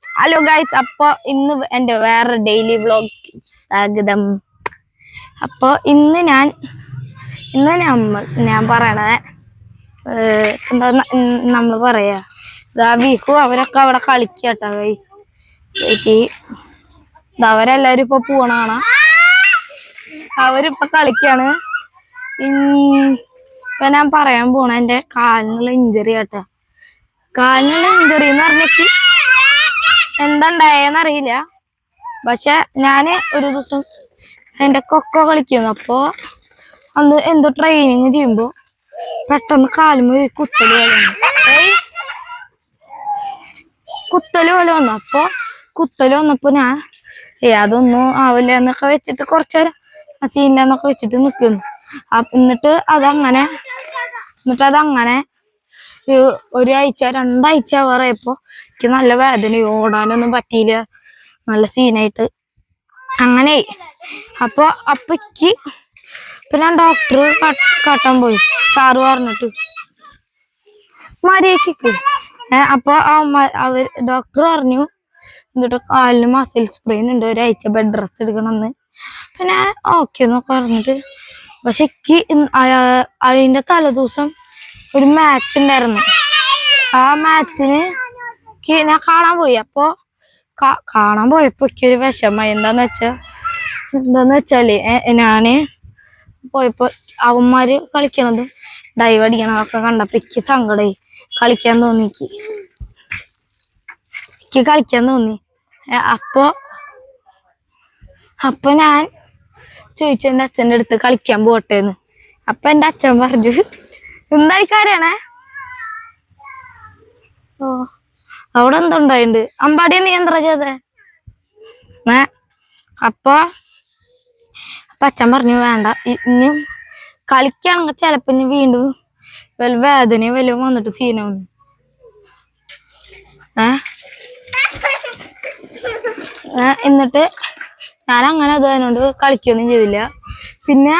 Hello guys, അപ്പൊ ഇന്ന് എന്റെ വേറെ ഡെയിലി വ്ലോഗ് സ്വാഗതം. അപ്പൊ ഇന്ന് ഞാൻ പറയണേ എന്താ നമ്മൾ പറയാ ബിഹു അവരൊക്കെ അവിടെ കളിക്കട്ടോ ഗൈസ്. അവരെല്ലാരും ഇപ്പൊ പോണാണ്, അവരിപ്പൊ കളിക്കാണ്. ഇപ്പൊ ഞാൻ പറയാൻ പോണ എന്റെ കാലിനുള്ള ഇഞ്ചറി ആട്ടോ. കാലിനുള്ള ഇഞ്ചറി എന്ന് പറഞ്ഞിട്ട് എന്താണ്ടായെന്നറിയില്ല. പക്ഷെ ഞാന് ഒരു ദിവസം എന്റെ കൊക്കോ കളിക്കുന്നു. അപ്പൊ അന്ന് എന്തോ ട്രെയിനിങ് ചെയ്യുമ്പോ പെട്ടെന്ന് കാലുമ്പോ കുത്തല് പോലെ വന്നു. അപ്പൊ കുത്തല് വന്നപ്പോ ഞാൻ അതൊന്നും ആവില്ല എന്നൊക്കെ വെച്ചിട്ട് കുറച്ചേരം ആ സീനിന്നൊക്കെ വെച്ചിട്ട് നിക്കുന്നു. എന്നിട്ട് അതങ്ങനെ ഒരാഴ്ച 2 ആഴ്ച പറയപ്പോ എനിക്ക് നല്ല വേദന, ഓടാനൊന്നും പറ്റിയില്ല, നല്ല സീനായിട്ട് അങ്ങനെ. അപ്പക്ക് ഞാൻ ഡോക്ടർ കാട്ടാൻ പോയി. സാറ് പറഞ്ഞിട്ട് മര്യാദക്ക് അപ്പൊ ഡോക്ടർ പറഞ്ഞു എന്നിട്ട് കാലിന് മസിൽ സ്പ്രെയിൻ ഉണ്ട്, ഒരാഴ്ച ബെഡ് റെസ്റ്റ് എടുക്കണമെന്ന്. പിന്നെ ഓക്കെ എന്നൊക്കെ പറഞ്ഞിട്ട്, പക്ഷെ അതിന്റെ തലേദിവസം ഒരു മാച്ച് ഉണ്ടായിരുന്നു. ആ മാച്ചിന് ഞാൻ കാണാൻ പോയി. അപ്പൊ കാണാൻ പോയപ്പോ ഒരു വിഷമായി. എന്താന്ന് വെച്ചാല് ഞാന് പോയപ്പോ അവന്മാര് കളിക്കണത് ഡൈവ് അടിക്കണതൊക്കെ കണ്ടപ്പോ എനിക്ക് സങ്കടമായി. കളിക്കാൻ തോന്നി. അപ്പൊ ഞാൻ ചോദിച്ചു എന്റെ അച്ഛൻ്റെ അടുത്ത് കളിക്കാൻ പോട്ടെന്ന്. അപ്പൊ എന്റെ അച്ഛൻ പറഞ്ഞു എന്തായിക്കാരാണേ അവിടെ എന്തുണ്ടായിണ്ട് അമ്പാടിയെ നീ എന്താ ചെയ്തേ? അപ്പൊ അച്ഛൻ പറഞ്ഞു വേണ്ട, ഇനി കളിക്കാണെങ്കിൽ ചിലപ്പോ ഇനി വീണ്ടും വല്ല വേദനയോ വല്ലതും വന്നിട്ട് സീനാവുന്നു. എന്നിട്ട് ഞാൻ അങ്ങനെ അതിനോട് കളിക്കൊന്നും ചെയ്തില്ല. പിന്നെ